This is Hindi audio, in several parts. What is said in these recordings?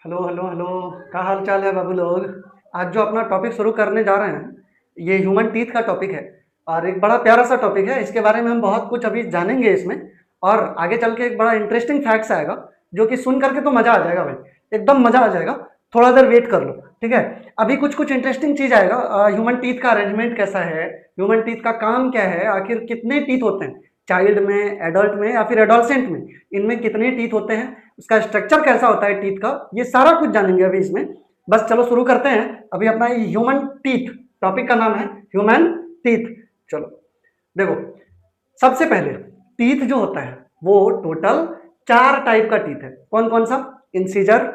Hello hello hello. क्या हाल चाल है बाबू लोग। आज जो अपना टॉपिक शुरू करने जा रहे हैं ये ह्यूमन टीथ का टॉपिक है और एक बड़ा प्यारा सा टॉपिक है। इसके बारे में हम बहुत कुछ अभी जानेंगे इसमें और आगे चल के एक बड़ा इंटरेस्टिंग फैक्ट्स आएगा जो कि सुन करके तो मजा आ जाएगा भाई, एकदम मजा आ जाएगा। थोड़ा देर वेट कर लो, ठीक है। अभी कुछ कुछ इंटरेस्टिंग चीज आएगा। ह्यूमन टीथ का अरेंजमेंट कैसा है, ह्यूमन टीथ का काम क्या है, आखिर कितने टीथ होते हैं चाइल्ड में, एडल्ट में या फिर एडोलसेंट में, इनमें कितने टीथ होते हैं, उसका स्ट्रक्चर कैसा होता है टीथ का, ये सारा कुछ जानेंगे अभी इसमें। बस चलो शुरू करते हैं। अभी अपना ये ह्यूमन टीथ टॉपिक का नाम है ह्यूमन टीथ। चलो देखो, सबसे पहले टीथ जो होता है वो टोटल 4 टाइप का टीथ है। कौन कौन सा? इंसीजर,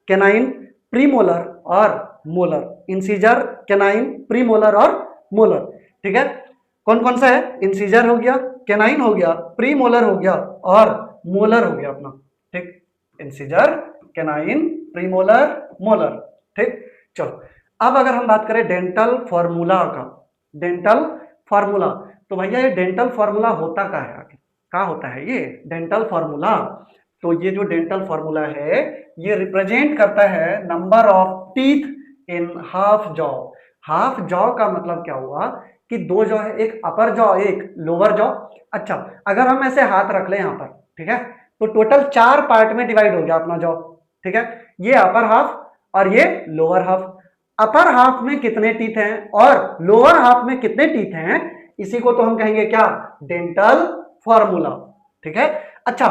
कैनाइन, प्रीमोलर और मोलर। इंसीजर, कैनाइन, प्रीमोलर और मोलर, ठीक है। कौन कौन सा है? इंसीजर हो गया, कैनाइन हो गया, प्रीमोलर हो गया और मोलर हो गया अपना, ठीक। इंसीजर, कैनाइन, प्रीमोलर, मोलर, ठीक। चलो अब अगर हम बात करें डेंटल फॉर्मूला का, डेंटल फॉर्मूला, तो भैया ये डेंटल फॉर्मूला होता क्या है, आगे क्या होता है ये डेंटल फॉर्मूला? तो ये जो डेंटल फॉर्मूला है ये रिप्रेजेंट करता है number of teeth in half jaw. Half jaw का मतलब क्या हुआ कि 2 जॉ है, एक अपर जॉ एक लोअर जॉ। अच्छा, अगर हम ऐसे हाथ रख ले यहाँ पर, ठीक है, तो टोटल 4 पार्ट में डिवाइड हो गया अपना जॉ, ठीक है। ये अपर हाफ और ये लोअर हाफ। अपर हाफ में कितने टीथ हैं और लोअर हाफ में कितने टीथ हैं, इसी को तो हम कहेंगे क्या? डेंटल फॉर्मूला, ठीक है। अच्छा,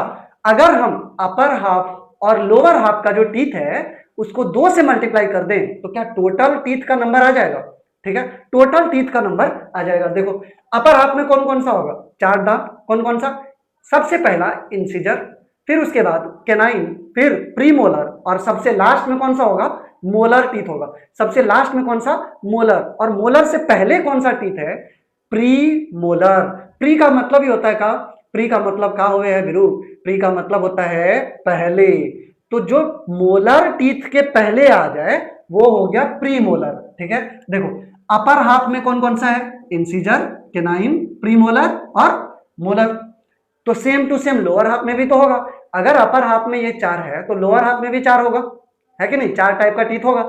अगर हम अपर हाफ और लोअर हाफ का जो टीथ है उसको 2 से मल्टीप्लाई कर दें तो क्या टोटल टीथ का नंबर आ जाएगा? ठीक है, टोटल टीथ का नंबर आ जाएगा। देखो अपर हाफ में कौन कौन सा होगा? 4 दांत। कौन कौन सा? सबसे पहला इंसीजर, फिर उसके बाद कैनाइन, फिर प्रीमोलर और सबसे लास्ट में कौन सा होगा? मोलर टीथ होगा। सबसे लास्ट में कौन सा? मोलर। और मोलर से पहले कौन सा टीथ है? Pre molar. प्री का मतलब ही होता है का, प्री का मतलब का हुए है बिरू, प्री का मतलब होता है पहले। तो जो मोलर टीथ के पहले आ जाए वो हो गया प्री मोलर, ठीक है। देखो अपर हाफ में कौन कौन सा है? इंसीजर, कैनाइन, प्रीमोलर और मोलर। तो same to same lower half में भी तो होगा। अगर अपर हाफ में ये 4 है तो लोअर हाफ में भी 4 होगा, है कि नहीं? 4 टाइप का टीथ होगा।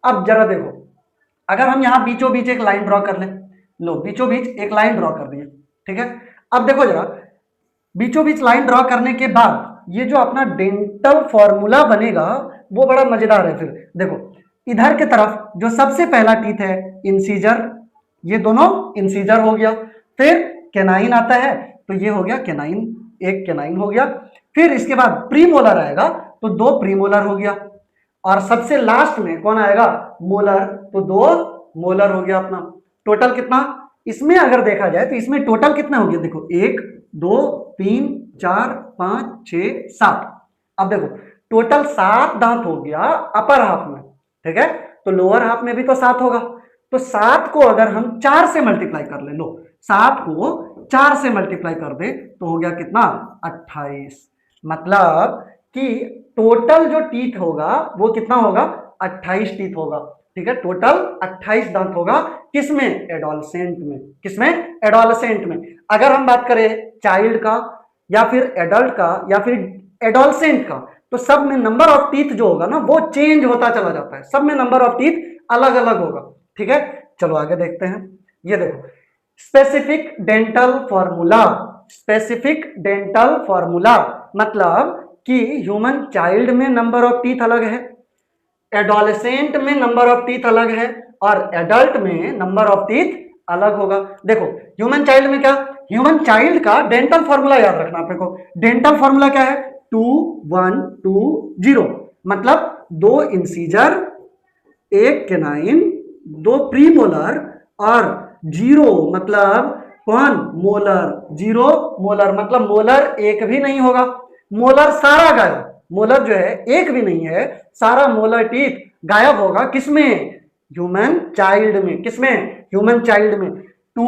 अब जरा देखो, अगर हम यहां बीचों बीच एक लाइन ड्रॉ कर लें, लो बीचों बीच एक लाइन ड्रॉ कर दिए, ठीक है। अब देखो जरा, बीचों बीच लाइन ड्रॉ करने के बाद ये जो अपना डेंटल फॉर्मूला बनेगा वो बड़ा मजेदार है। फिर देखो इधर के तरफ जो सबसे पहला टीथ है इंसीजर, ये दोनों इंसीजर हो गया। फिर कैनाइन आता है तो ये हो गया कैनाइन, एक कैनाइन हो गया। फिर इसके बाद प्रीमोलर आएगा तो 2 प्रीमोलर हो गया। और सबसे लास्ट में कौन आएगा? मोलर, तो 2 मोलर हो गया अपना। टोटल कितना इसमें अगर देखा जाए तो इसमें टोटल कितना हो गया? देखो 1 2 3 4 5 6 7। अब देखो टोटल 7 दांत हो गया अपर हाफ में, ठीक है। तो लोअर हाफ में भी तो 7 होगा। तो 7 को अगर हम 4 से मल्टीप्लाई कर ले, लो 7 को 4 से मल्टीप्लाई कर दे तो हो गया कितना? 28। मतलब कि टोटल जो टीथ होगा वो कितना होगा? 28 टीथ होगा, ठीक है। टोटल 28 दांत होगा किसमें? एडोलसेंट में। किसमें? एडोलसेंट में। अगर हम बात करें चाइल्ड का या फिर एडल्ट का या फिर एडोलसेंट का, तो सब में नंबर ऑफ टीथ जो होगा ना वो चेंज होता चला जाता है। सब में नंबर ऑफ टीथ अलग अलग होगा, ठीक है। चलो आगे देखते हैं। ये देखो specific dental formula. Specific dental formula मतलब कि ह्यूमन चाइल्ड में नंबर ऑफ टीथ अलग है, एडोलेसेंट में नंबर ऑफ टीथ अलग है और एडल्ट में नंबर ऑफ टीथ अलग होगा। देखो ह्यूमन चाइल्ड में क्या? ह्यूमन चाइल्ड का डेंटल फॉर्मूला याद रखना आपको। डेंटल फॉर्मूला क्या है? 2 1 2 0। मतलब 2 इंसीजर, एक कैनाइन, 2 प्रीमोलर और 0 मतलब कौन? मोलर। 0 मोलर मतलब मोलर एक भी नहीं होगा, मोलर सारा गायब। मोलर जो है एक भी नहीं है, सारा मोलर टीथ गायब होगा। किसमें? ह्यूमन चाइल्ड में। किसमें? ह्यूमन चाइल्ड में। 2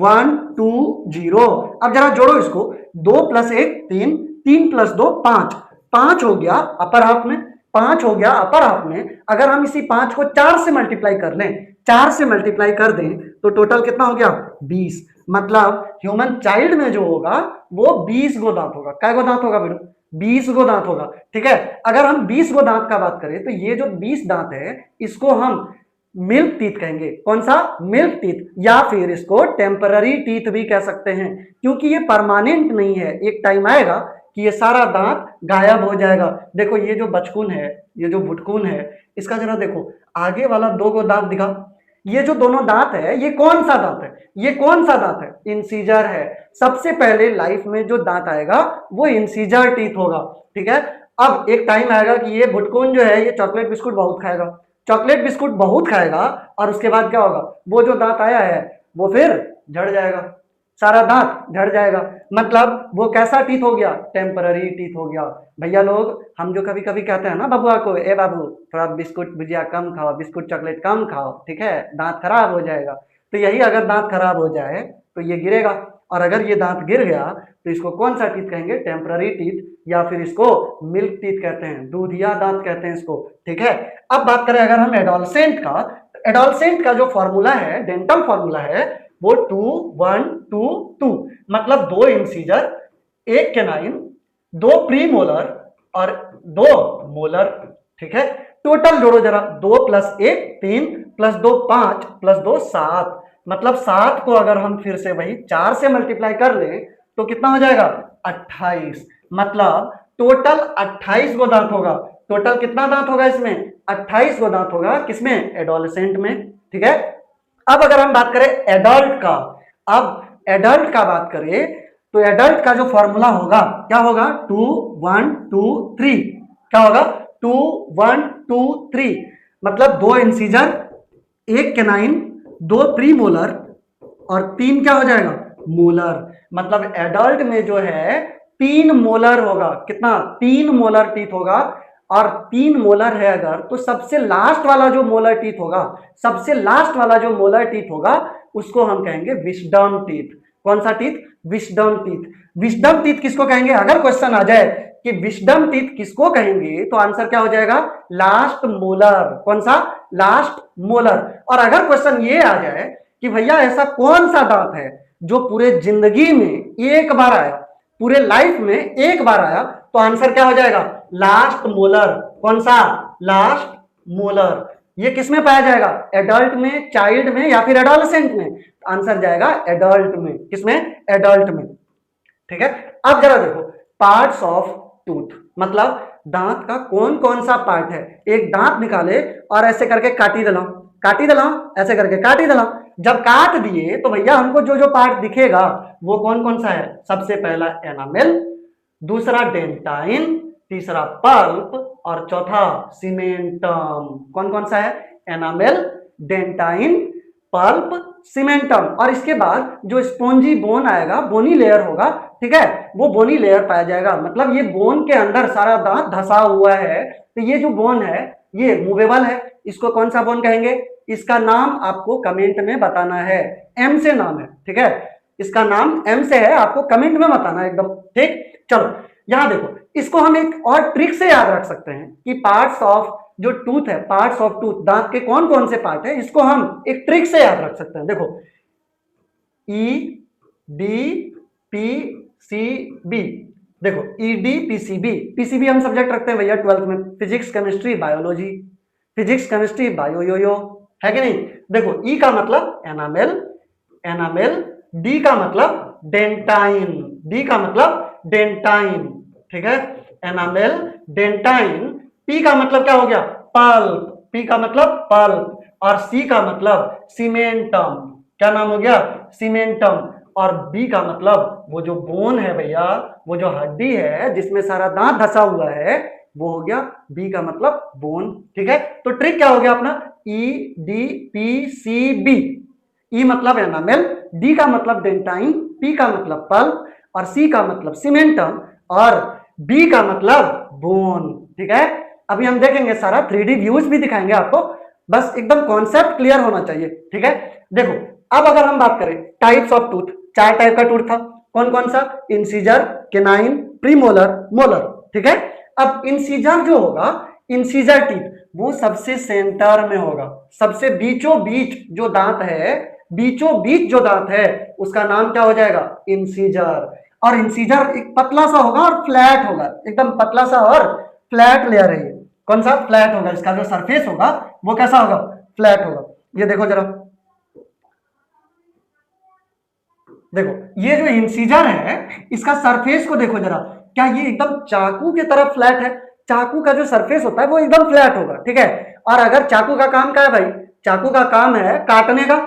1 2 0। अब जरा जोड़ो इसको, 2 + 1 3, 3 + 2 5। 5 हो गया अपर हाफ में, 5 हो गया अपर हाफ में। अगर हम इसी 5 को 4 से मल्टीप्लाई कर लें, 4 से मल्टीप्लाई कर दें तो टोटल कितना हो गया? 20। मतलब ह्यूमन चाइल्ड में जो होगा वो 20 गो दांत होगा। क्या गो दांत होगा बेटो? 20 गो दांत होगा। ठीक है, अगर हम 20 गो दांत का बात करें तो ये जो 20 दांत है इसको हम मिल्क टीथ कहेंगे। कौन सा? मिल्क टीथ, या फिर इसको टेम्पररी टीथ भी कह सकते हैं, क्योंकि ये परमानेंट नहीं है। एक टाइम आएगा कि ये सारा दांत गायब हो जाएगा। देखो ये जो बचकुन है, ये जो भुटकुन है, इसका जरा देखो आगे वाला 2 गो दांत दिखा। ये जो दोनों दांत है ये कौन सा दांत है? ये कौन सा दांत है? इंसीजर है। सबसे पहले लाइफ में जो दांत आएगा वो इंसीजर टीथ होगा। ठीक है, अब एक टाइम आएगा कि ये भुटकुन जो है ये चॉकलेट बिस्कुट बहुत खाएगा, चॉकलेट बिस्कुट बहुत खाएगा, और उसके बाद क्या होगा? वो जो दांत आया है वो फिर झड़ जाएगा, सारा दांत झड़ जाएगा। मतलब वो कैसा टीथ हो गया? टेम्पररी टीथ हो गया। भैया लोग हम जो कभी कभी कहते हैं ना बबुआ को, ए बाबू थोड़ा बिस्कुट भुजिया कम खाओ, बिस्कुट चॉकलेट कम खाओ, ठीक है, दांत खराब हो जाएगा। तो यही अगर दांत खराब हो जाए तो ये गिरेगा, और अगर ये दांत गिर गया तो इसको कौन सा टीथ कहेंगे? टेम्पररी टीथ, या फिर इसको मिल्क टीथ कहते हैं, दूधिया दांत कहते हैं इसको। ठीक है, अब बात करें अगर हम एडोलसेंट का, एडोलसेंट का जो फॉर्मूला है, डेंटल फॉर्मूला है, वो 2 1 2 2, मतलब 2 इंसीजर, 1 कैनाइन, 2 प्रीमोलर और 2 मोलर। ठीक है, टोटल जोड़ो जरा, 2 + 1 3 + 2 5 + 2 7, मतलब 7 को अगर हम फिर से वही 4 से मल्टीप्लाई कर ले तो कितना हो जाएगा? 28, मतलब टोटल 28 गो दांत होगा। टोटल कितना दांत होगा इसमें? 28 गो दांत होगा। किसमें? एडोलसेंट में। ठीक है, अब अगर हम बात करें एडल्ट का, अब एडल्ट का बात करें तो एडल्ट का जो फॉर्मूला होगा क्या होगा? 2 1 2 3, क्या होगा? 2 1 2 3, मतलब 2 इंसीजर, 1 कैनाइन, 2 प्रीमोलर और 3 क्या हो जाएगा? मोलर। मतलब एडल्ट में जो है 3 मोलर होगा। कितना? 3 मोलर टीथ होगा। और 3 मोलर है अगर, तो सबसे लास्ट वाला जो मोलर टीथ होगा, सबसे लास्ट वाला जो मोलर टीथ होगा उसको हम कहेंगे विस्डम टीथ। कौन सा teeth? Wisdom teeth. Wisdom teeth किसको कहेंगे? अगर क्वेश्चन आ जाए कि विस्डम टीथ किसको कहेंगे तो आंसर क्या हो जाएगा? Last molar. कौन सा? Last molar. और अगर क्वेश्चन ये आ जाए कि भैया ऐसा कौन सा दांत है जो पूरे जिंदगी में एक बार आया, पूरे लाइफ में एक बार आया, तो आंसर क्या हो जाएगा? Last molar. कौन सा? Last molar. ये किस में पाया जाएगा? एडल्ट में, चाइल्ड में, या फिर एडोलसेंट में? आंसर जाएगा एडल्ट में। किसमें? एडल्ट में। ठीक है, अब जरा देखो पार्ट्स ऑफ टूथ, मतलब दांत का कौन कौन सा पार्ट है। एक दांत निकाले और ऐसे करके काटी दिलाओ, काटी दिलाओ, ऐसे करके काटी दिलाओ। जब काट दिए तो भैया हमको जो जो पार्ट दिखेगा वो कौन कौन सा है? सबसे पहला एनामेल, दूसरा डेंटाइन, तीसरा पल्प और चौथा सीमेंटम। कौन कौन सा है? Enamel, dentine, pulp, cementum. और इसके बाद जो स्पॉन्जी बोन आएगा, बोनी लेयर होगा, ठीक है, वो बोनी लेयर पाया जाएगा। मतलब ये बोन के अंदर सारा दांत धसा हुआ है। तो ये जो बोन है ये मूवेबल है। इसको कौन सा बोन कहेंगे? इसका नाम आपको कमेंट में बताना है। एम से नाम है, ठीक है, इसका नाम एम से है, आपको कमेंट में बताना है एकदम। ठीक, चलो यहां देखो, इसको हम एक और ट्रिक से याद रख सकते हैं कि पार्ट्स ऑफ जो टूथ है, पार्ट्स ऑफ टूथ, दांत के कौन कौन से पार्ट है, इसको हम एक ट्रिक से याद रख सकते हैं। देखो E D P C B, देखो E D P C B, PCB हम सब्जेक्ट रखते हैं भैया 12th में, physics chemistry biology, physics chemistry bio यो यो, है कि नहीं। देखो ई का मतलब एनामेल, एनामेल, डी का मतलब डेंटाइन, डी का मतलब डेंटाइन, ठीक है, एनामेल, डेंटाइन। पी का मतलब क्या हो गया? पल्प, पी का मतलब पल्प। और सी का मतलब सीमेंटम, क्या नाम हो गया? सीमेंटम। और बी का मतलब वो जो बोन है भैया, वो जो हड्डी है जिसमें सारा दांत धसा हुआ है, वो हो गया बी का मतलब बोन। ठीक है, तो ट्रिक क्या हो गया अपना? E D P C B. E मतलब एनामेल, डी का मतलब डेंटाइन, पी का मतलब पल्प और सी का मतलब सीमेंटम और बी का मतलब बोन। ठीक है, अभी हम देखेंगे सारा 3D व्यूज भी दिखाएंगे आपको, बस एकदम कॉन्सेप्ट क्लियर होना चाहिए। ठीक है, देखो अब अगर हम बात करें टाइप्स ऑफ टूथ, 4 टाइप का टूथ था। कौन कौन सा? Incisor, canine, premolar, molar. ठीक है, अब इंसीजर जो होगा, इंसीजर टीथ, वो सबसे सेंटर में होगा, सबसे बीचों बीच जो दांत है, बीचों बीच जो दांत है उसका नाम क्या हो जाएगा? इंसीजर। और इंसीजर एक पतला सा होगा और फ्लैट होगा, एकदम पतला सा और फ्लैट लेयर है ये। कौन सा? फ्लैट होगा। इसका जो सरफेस होगा वो कैसा होगा? फ्लैट होगा। ये देखो जरा, देखो ये जो इंसीजर है इसका सरफेस को देखो जरा, क्या ये एकदम चाकू की तरह फ्लैट है? चाकू का जो सरफेस होता है वो एकदम फ्लैट होगा, ठीक है। और अगर चाकू का काम क्या है भाई? चाकू का काम है काटने का,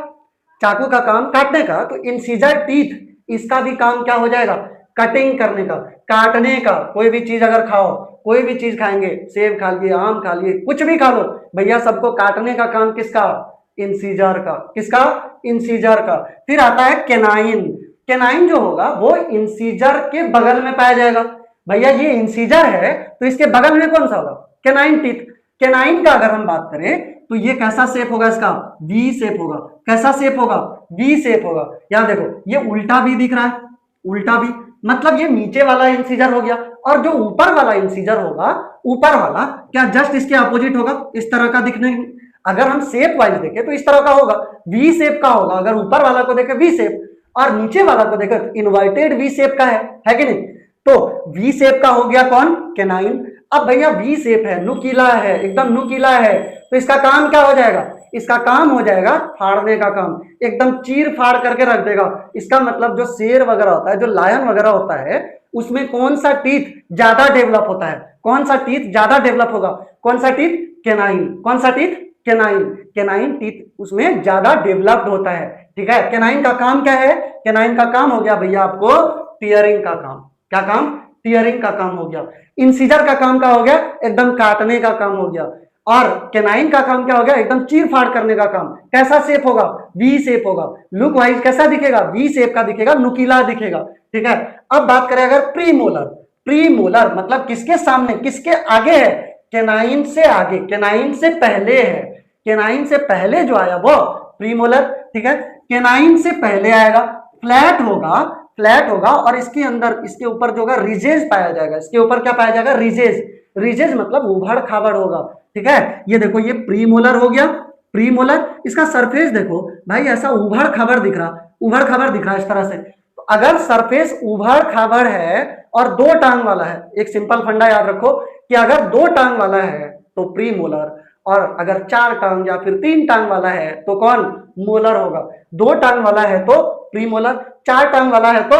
चाकू का काम काटने का, तो इंसीजर टीथ इसका भी काम क्या हो जाएगा? कटिंग करने का, काटने का। कोई भी चीज अगर खाओ, कोई भी चीज खाएंगे, सेब खा लिए, आम खा लिए, कुछ भी खा लो भैया, सबको काटने का काम किसका? इंसीजर का। किसका? इंसीजर का। फिर आता है केनाइन। केनाइन जो होगा वो इंसीजर के बगल में पाया जाएगा। भैया ये इंसीजर है तो इसके बगल में कौन सा होगा? Canine teeth. केनाइन का अगर हम बात करें तो ये कैसा शेप होगा इसका? वी शेप होगा। कैसा शेप होगा? वी शेप होगा। यहां देखो ये उल्टा भी दिख रहा है, उल्टा भी, मतलब ये नीचे वाला इंसीजर हो गया। और जो ऊपर वाला इंसीजर होगा, ऊपर वाला क्या जस्ट इसके अपोजिट होगा, इस तरह का दिखने। अगर हम शेप वाइज देखें तो इस तरह का होगा, वी शेप का होगा। अगर ऊपर वाला को देखें वी शेप, और नीचे वाला को देखें इनवर्टेड वी शेप का है कि नहीं? तो वी शेप का हो गया कौन? केनाइन। अब भैया वी शेप है, नुकीला है, एकदम नुकीला है, तो इसका काम क्या हो जाएगा? इसका काम हो जाएगा फाड़ने का काम, एकदम चीर फाड़ करके रख देगा। इसका मतलब जो शेर वगैरह होता है, जो लायन वगैरह होता है, उसमें कौन सा टीथ ज्यादा डेवलप होता है? कौन सा टीथ ज्यादा डेवलप होगा? कौन सा टीथ? केनाइन। कौन सा टीथ? केनाइन। केनाइन टीथ उसमें ज्यादा डेवलप्ड होता है, ठीक है। केनाइन का काम क्या है? केनाइन का काम हो गया भैया आपको टीयरिंग का काम। क्या काम? टीयरिंग का काम हो गया। इंसीजर का काम क्या हो गया? एकदम काटने का काम हो गया। और केनाइन का काम क्या हो गया? एकदम चीर फाड़ करने का काम। कैसा शेप होगा? वी शेप होगा। लुक वाइज कैसा दिखेगा? वी शेप का दिखेगा, नुकीला दिखेगा, ठीक है। अब बात करें अगर प्रीमोलर। प्रीमोलर मतलब किसके सामने, किसके आगे है? केनाइन से आगे, केनाइन से पहले है। केनाइन से पहले जो आया वो प्रीमोलर, ठीक है। केनाइन से पहले आएगा, फ्लैट होगा, फ्लैट होगा, और इसके अंदर, इसके ऊपर जो होगा रिजेज पाया जाएगा। इसके ऊपर क्या पाया जाएगा? रिजेज। रिजेज मतलब उभड़ खाबड़ होगा, ठीक है। ये देखो ये प्रीमोलर हो गया, प्रीमोलर। इसका सरफेस देखो भाई, ऐसा उभड़ खाबड़ दिख रहा, उभड़ खाबड़ दिख रहा इस तरह से। तो अगर सरफेस उभड़ खाबड़ है और दो टांग वाला है, एक सिंपल फंडा याद रखो कि अगर दो टांग वाला है तो प्रीमोलर, और अगर चार टांग या फिर तीन टांग वाला है तो कौन? मोलर होगा। दो टांग वाला है तो प्रीमोलर, चार टांग वाला है तो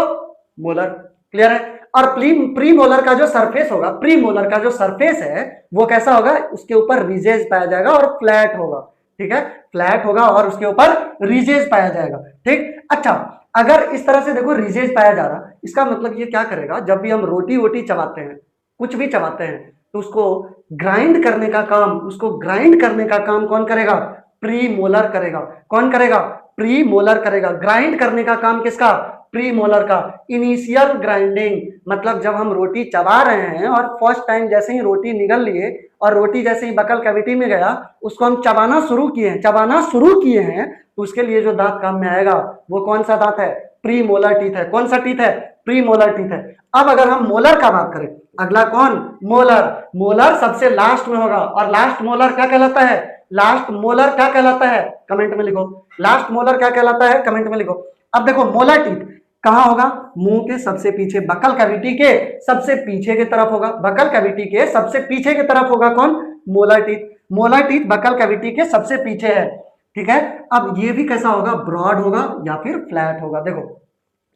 मोलर। क्लियर है? और प्रीमोलर का जो सरफेस होगा, प्रीमोलर का जो सरफेस है वो कैसा होगा? उसके ऊपर रिजेज पाया जाएगा और फ्लैट होगा, ठीक है। फ्लैट होगा और उसके ऊपर रिजेज पाया जाएगा, ठीक। अच्छा, अगर इस तरह से देखो रिजेज पाया जा रहा, इसका मतलब ये क्या करेगा? जब भी हम रोटी वोटी चबाते हैं, कुछ भी चबाते हैं, तो उसको ग्राइंड करने का काम, उसको ग्राइंड करने का काम कौन करेगा? प्रीमोलर करेगा। कौन करेगा? प्रीमोलर करेगा। ग्राइंड करने का काम किसका? प्रीमोलर का। इनिशियल ग्राइंडिंग मतलब जब हम रोटी चबा रहे हैं और फर्स्ट टाइम जैसे ही रोटी निगल लिए और रोटी जैसे ही बकल कैविटी में गया, उसको हम चबाना शुरू किए हैं, चबाना शुरू किए हैं, तो उसके लिए जो दांत काम में आएगा वो कौन सा दांत है? प्रीमोलर टीथ है। कौन सा टीथ है? प्रीमोलर टीथ है। अब अगर हम मोलर का बात करें, अगला कौन? मोलर। मोलर सबसे लास्ट में होगा, और लास्ट मोलर क्या कहलाता है? लास्ट मोलर क्या कहलाता है? कमेंट में लिखो। लास्ट मोलर क्या कहलाता है? कमेंट में लिखो। अब देखो मोलर टीथ कहां होगा? मुंह के सबसे पीछे, बकल कैविटी के सबसे पीछे की तरफ होगा। बकल कैविटी के सबसे पीछे की तरफ होगा कौन? Molar teeth. Molar teeth buccal cavity के सबसे पीछे है, ठीक है। अब ये भी कैसा होगा? ब्रॉड होगा या फिर फ्लैट होगा। देखो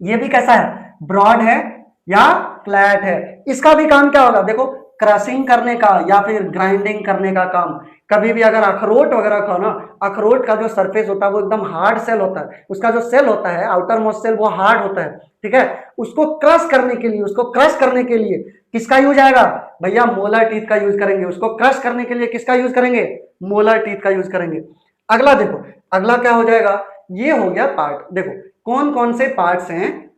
ये भी कैसा है? ब्रॉड है या फ्लैट है। इसका भी काम क्या होगा? देखो क्रशिंग करने का या फिर ग्राइंडिंग करने का काम। कभी भी अगर अखरोट वगैरह खाओ ना, अखरोट का जो सरफेस होता है वो एकदम हार्ड सेल होता है, उसका जो सेल होता है आउटर मोस्ट सेल वो हार्ड होता है, ठीक है। उसको क्रश करने के लिए, उसको क्रश करने के लिए किसका यूज आएगा? भैया मोलर टीथ का यूज करेंगे। उसको क्रश करने के लिए किसका यूज करेंगे? मोलर टीथ का यूज करेंगे। अगला देखो, अगला क्या हो जाएगा? ये हो गया पार्ट। देखो कौन कौन से पार्ट्स हैं,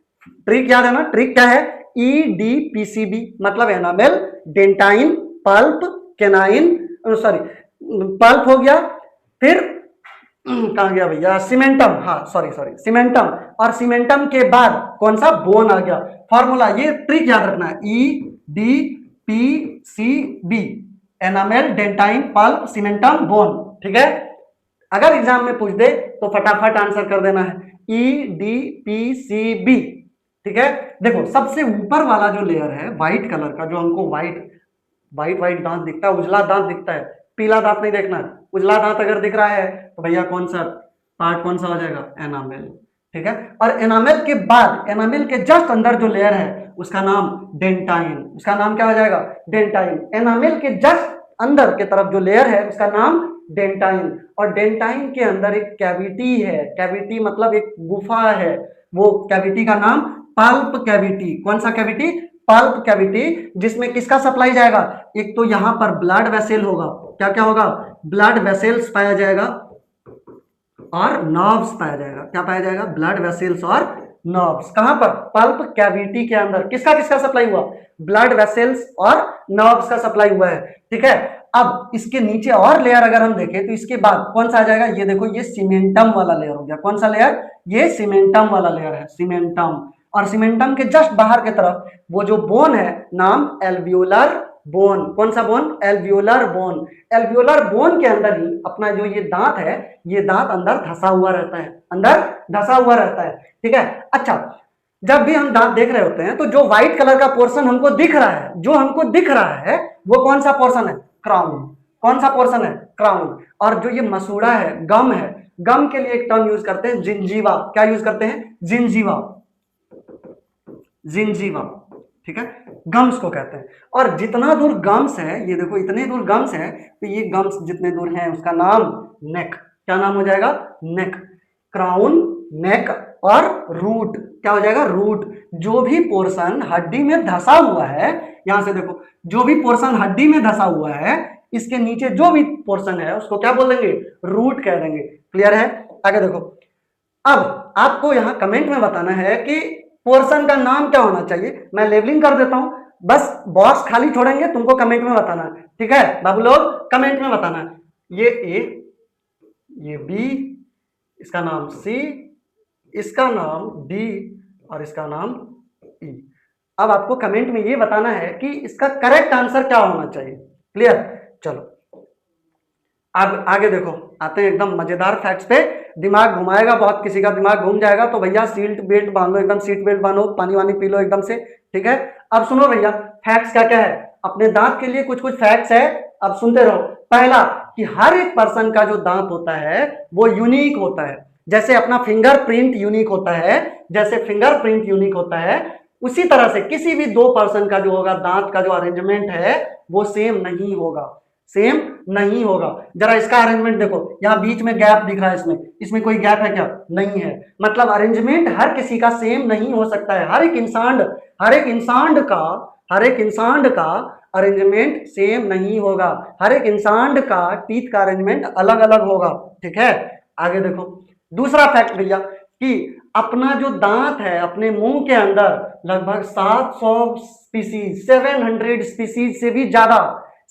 ट्रिक याद है ना? ट्रिक क्या है? EDPCB मतलब enamel, dentine, pulp, canine, sorry pulp हो गया, फिर कहां गया भैया? सीमेंटम, हाँ सॉरी सीमेंटम, और सीमेंटम के बाद कौन सा? बोन आ गया। फॉर्मूला ये ट्रिक याद रखना है, EDPCB, enamel, dentine, pulp, cementum, bone, ठीक है। अगर एग्जाम में पूछ दे तो फटाफट आंसर कर देना है EDPCB, ठीक है। देखो सबसे ऊपर वाला जो लेयर है व्हाइट कलर का, जो हमको व्हाइट व्हाइट व्हाइट दांत दिखता है, उजला दांत दिखता है, पीला दांत नहीं देखना है। उजला दांत अगर दिख रहा है तो भैया कौन सा पार्ट कौन सा हो जाएगा, एनामेल। ठीक है। और एनामेल के बाद, एनामेल के जस्ट अंदर जो लेयर है उसका नाम डेंटाइन, उसका नाम क्या हो जाएगा, डेंटाइन। एनामेल के जस्ट अंदर के तरफ जो लेयर है उसका नाम डेंटाइन। और डेंटाइन के अंदर एक कैविटी है, कैविटी मतलब एक गुफा है, वो कैविटी का नाम पल्प कैविटी। कौन सा कैविटी, पल्प कैविटी, जिसमें किसका सप्लाई जाएगा, एक तो यहां पर ब्लड वेसल होगा, क्या क्या होगा, ब्लड वेसल्स पाया जाएगा और नर्व्स पाया जाएगा। क्या पाया जाएगा, ब्लड वेसल्स और नर्व्स। कहां पर, पल्प कैविटी के अंदर किसका किसका सप्लाई हुआ, ब्लड वेसल्स और नर्व्स का सप्लाई हुआ है। ठीक है। अब इसके नीचे और लेयर अगर हम देखें तो इसके बाद कौन सा आ जाएगा, ये देखो ये सीमेंटम वाला लेयर हो गया। कौन सा लेयर, ये सीमेंटम वाला लेयर है, सीमेंटम। और सीमेंटम के जस्ट बाहर की तरफ वो जो बोन है, नाम एल्वियोलर बोन। कौन सा bone, alveolar bone. Alveolar bone के अंदर ही अपना जो ये दांत है, ये दांत अंदर धसा हुआ रहता है, अंदर धसा हुआ रहता है। ठीक है। अच्छा, जब भी हम दांत देख रहे होते हैं तो जो व्हाइट कलर का पोर्शन हमको दिख रहा है, जो हमको दिख रहा है वो कौन सा पोर्शन है, क्राउन। कौन सा पोर्शन है, क्राउन। और जो ये मसूड़ा है, गम है, गम के लिए एक टर्म यूज करते हैं, जिंजीवा। क्या यूज करते हैं, जिंजीवा, जिंजीवा। ठीक है, गम्स को कहते हैं। और जितना दूर गम्स है, ये देखो इतने दूर गम्स है, तो ये गम्स जितने दूर है उसका नाम नेक। क्या नाम हो जाएगा, नेक। क्राउन, नेक और रूट, क्या हो जाएगा, रूट। जो भी पोर्शन हड्डी में धसा हुआ है, यहां से देखो, जो भी पोर्शन हड्डी में धसा हुआ है, इसके नीचे जो भी पोर्शन है उसको क्या बोल देंगे, रूट कह देंगे। क्लियर है। आगे देखो, अब आपको यहां कमेंट में बताना है कि पोर्शन का नाम क्या होना चाहिए। मैं लेबलिंग कर देता हूं, बस बॉक्स खाली छोड़ेंगे, तुमको कमेंट में बताना है। ठीक है बाबू लोग, कमेंट में बताना है। ये ए, ये बी, इसका नाम सी, इसका नाम डी और इसका नाम ई। अब आपको कमेंट में ये बताना है कि इसका करेक्ट आंसर क्या होना चाहिए। क्लियर। चलो अब आगे देखो, आते हैं एकदम मजेदार फैक्ट्स पे। दिमाग घुमाएगा बहुत, किसी का दिमाग घूम जाएगा तो भैया सीट बेल्ट बांधो, एकदम सीट बेल्ट बांधो, पानी वानी पी लो एकदम से। ठीक है। अब सुनो भैया, फैक्ट्स क्या क्या है, अपने दांत के लिए कुछ कुछ फैक्ट्स है, अब सुनते रहो। पहला, कि हर एक पर्सन का जो दांत होता है वो यूनिक होता है। जैसे अपना फिंगरप्रिंट यूनिक होता है, जैसे फिंगरप्रिंट यूनिक होता है, उसी तरह से किसी भी दो पर्सन का जो होगा दांत का जो अरेंजमेंट है वो सेम नहीं होगा, सेम नहीं होगा। जरा इसका अरेंजमेंट देखो, यहाँ बीच में गैप दिख रहा है, इसमें इसमें कोई गैप है क्या, नहीं है। मतलब अरेंजमेंट हर किसी का सेम नहीं हो सकता है। हर एक इंसान, हर एक इंसान का, हर एक इंसान का अरेंजमेंट सेम नहीं होगा। हर एक इंसान का टीथ का अरेंजमेंट अलग अलग होगा। ठीक है। आगे देखो, दूसरा फैक्ट भैया, कि अपना जो दांत है, अपने मुंह के अंदर लगभग 700 स्पीसीज, 700 स्पीसीज से भी ज्यादा,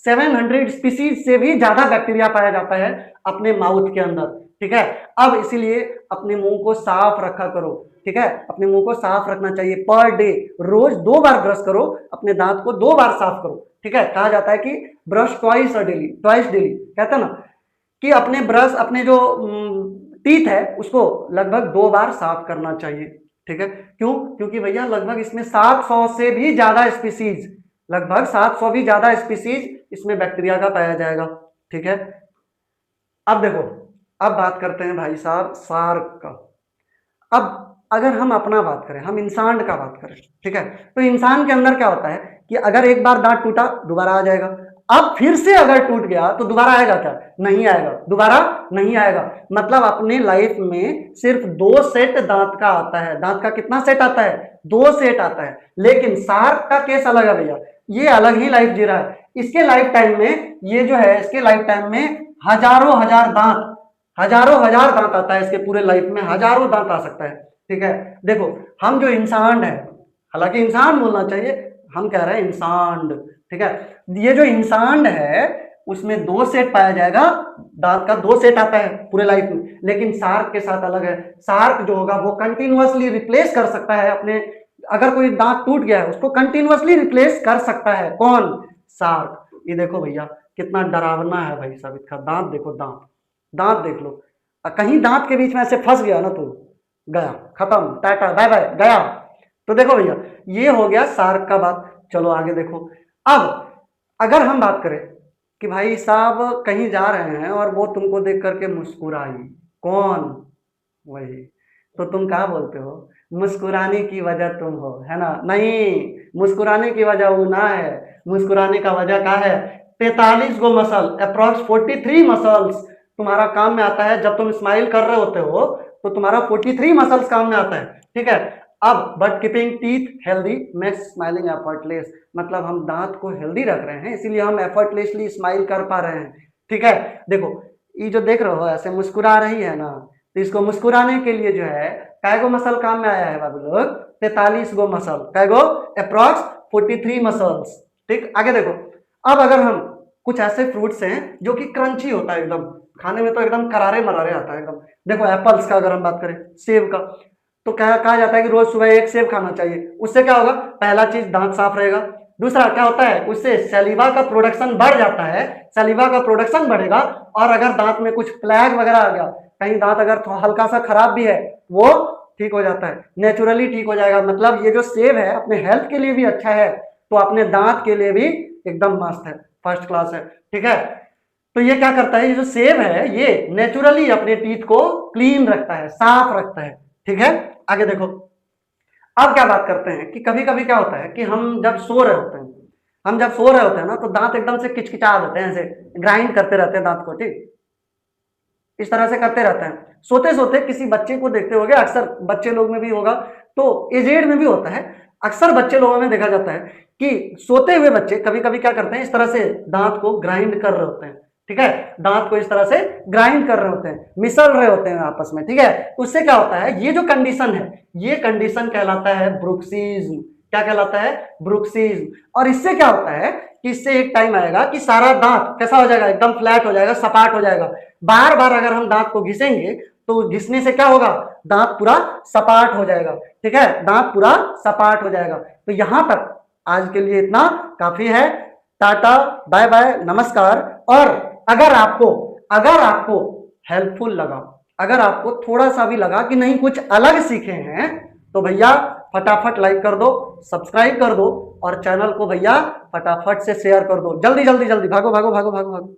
700 स्पीसीज से भी ज्यादा बैक्टीरिया पाया जाता है अपने माउथ के अंदर। ठीक है। अब इसीलिए अपने मुंह को साफ रखा करो। ठीक है, अपने मुंह को साफ रखना चाहिए। पर डे, रोज 2 बार ब्रश करो, अपने दांत को 2 बार साफ करो। ठीक है। कहा जाता है कि brush twice daily, twice daily, कहते हैं ना कि अपने ब्रश, अपने जो टीथ है उसको लगभग 2 बार साफ करना चाहिए। ठीक है। क्यों, क्योंकि भैया लगभग इसमें 700 से भी ज्यादा स्पीसीज, लगभग 700 भी ज्यादा स्पीसीज इसमें बैक्टीरिया का पाया जाएगा। ठीक है। अब देखो, अब बात करते हैं भाई साहब शार्क का। अब अगर हम अपना बात करें, हम इंसान का बात करें, ठीक है, तो इंसान के अंदर क्या होता है कि अगर एक बार दांत टूटा दोबारा आ जाएगा। अब फिर से अगर टूट गया तो दोबारा आएगा क्या, नहीं आएगा, दोबारा नहीं आएगा। मतलब अपने लाइफ में सिर्फ 2 सेट दांत का आता है। दांत का कितना सेट आता है, 2 सेट आता है। लेकिन शार्क का केस अलग है भैया, ये अलग ही लाइफ जी रहा है। इसके लाइफ टाइम में, ये जो है इसके लाइफ टाइम में हजारों हजार दांत, हजारों हजार दांत आता है। इसके पूरे लाइफ में हजारों दांत आ सकता है। ठीक है। देखो, हम जो इंसान है, हालांकि इंसान बोलना चाहिए, हम कह रहे हैं इंसान। ठीक है। ये जो इंसान है उसमें 2 सेट पाया जाएगा, दांत का 2 सेट आता है पूरे लाइफ में। लेकिन शार्क के साथ अलग है। शार्क जो होगा वो कंटिन्यूअसली रिप्लेस कर सकता है अपने, अगर कोई दांत टूट गया है उसको कंटिन्यूअसली रिप्लेस कर सकता है। कौन, शार्क। ये देखो भैया कितना डरावना है भाई साहब, इसका दांत देखो, दांत, दांत देख लो। कहीं दांत के बीच में ऐसे फंस गया ना तो गया, खत्म, टाटा बाय बाय, गया। तो देखो भैया, ये हो गया शार्क का बात। चलो आगे देखो। अब अगर हम बात करें कि भाई साहब कहीं जा रहे हैं और वो तुमको देख करके मुस्कुराई, कौन? वही। तो तुम क्या बोलते हो? मुस्कुराने की वजह तुम हो, है ना? नहीं, मुस्कुराने की वजह वो ना है, मुस्कुराने का वजह क्या है? 43 गो मसल, अप्रॉक्स 43 मसल्स तुम्हारा काम में आता है। जब तुम स्माइल कर रहे होते हो तो तुम्हारा 43 मसल्स काम में आता है, ठीक है। अब but keeping teeth healthy makes smiling effortless, मतलब हम दांत को हेल्दी रख रहे हैं इसीलिए हम एफर्टलेसली स्माइल कर पा रहे हैं, ठीक है। देखो, ये जो देख रहे हो ऐसे मुस्कुरा रही है ना, तो इसको मुस्कुराने के लिए जो है कैगो मसल काम में आया है बाबू लोग? 43 गो मसल, कैगो? अप्रॉक्स 43 मसल्स, ठीक। आगे देखो। अब अगर हम कुछ ऐसे फ्रूट्स हैं जो कि क्रंची होता है, एकदम खाने में तो एकदम करारे मरारे आता है एकदम। देखो एप्पल्स का अगर हम बात करें, सेब का, तो क्या कहा जाता है कि रोज सुबह एक सेब खाना चाहिए। उससे क्या होगा? पहला चीज दांत साफ रहेगा। दूसरा क्या होता है? उससे सलीवा का प्रोडक्शन बढ़ जाता है, सलीवा का प्रोडक्शन बढ़ेगा। और अगर दांत में कुछ प्लैग वगैरह आ गया, कहीं दांत अगर हल्का सा खराब भी है, वो ठीक हो जाता है, नेचुरली ठीक हो जाएगा। मतलब ये जो सेब है अपने हेल्थ के लिए भी अच्छा है, तो अपने दांत के लिए भी एकदम मस्त है, फर्स्ट क्लास है, ठीक है। तो ये क्या करता है? ये जो सेब है ये नेचुरली अपने टीथ को क्लीन रखता है, साफ रखता है, ठीक है। आगे देखो। अब क्या बात करते हैं कि कभी कभी क्या होता है कि हम जब सो रहे होते हैं, हम जब सो रहे होते हैं ना, तो दांत एकदम से किचकिचा देते हैं, ऐसे ग्राइंड करते रहते हैं दांत को, ठीक, इस तरह से करते रहते हैं। सोते सोते किसी बच्चे को देखते होगे, अक्सर बच्चे लोग में भी होगा, तो एजेड में भी होता है। अक्सर बच्चे लोगों में देखा जाता है कि सोते हुए बच्चे कभी कभी क्या करते हैं, इस तरह से दांत को ग्राइंड कर रहे होते हैं, ठीक है। दांत को इस तरह से ग्राइंड कर रहे होते हैं, मिसल रहे होते हैं आपस में, ठीक है। उससे क्या होता है? ये जो कंडीशन है, ये कंडीशन कहलाता है ब्रुक्सिज्म। क्या कहलाता है? ब्रुक्सिज्म। और इससे क्या होता है कि इससे एक टाइम आएगा कि सारा दांत कैसा हो जाएगा? एकदम फ्लैट हो जाएगा, सपाट हो जाएगा। बार बार अगर हम दांत को घिसेंगे तो घिसने से क्या होगा? दांत पूरा सपाट हो जाएगा, ठीक है, दांत पूरा सपाट हो जाएगा। तो यहां तक आज के लिए इतना काफी है। टाटा, बाय बाय, नमस्कार। और अगर आपको हेल्पफुल लगा, अगर आपको थोड़ा सा भी लगा कि नहीं कुछ अलग सीखे हैं, तो भैया फटाफट लाइक कर दो, सब्सक्राइब कर दो, और चैनल को भैया फटाफट से शेयर कर दो। जल्दी जल्दी जल्दी, भागो भागो भागो भागो भागो।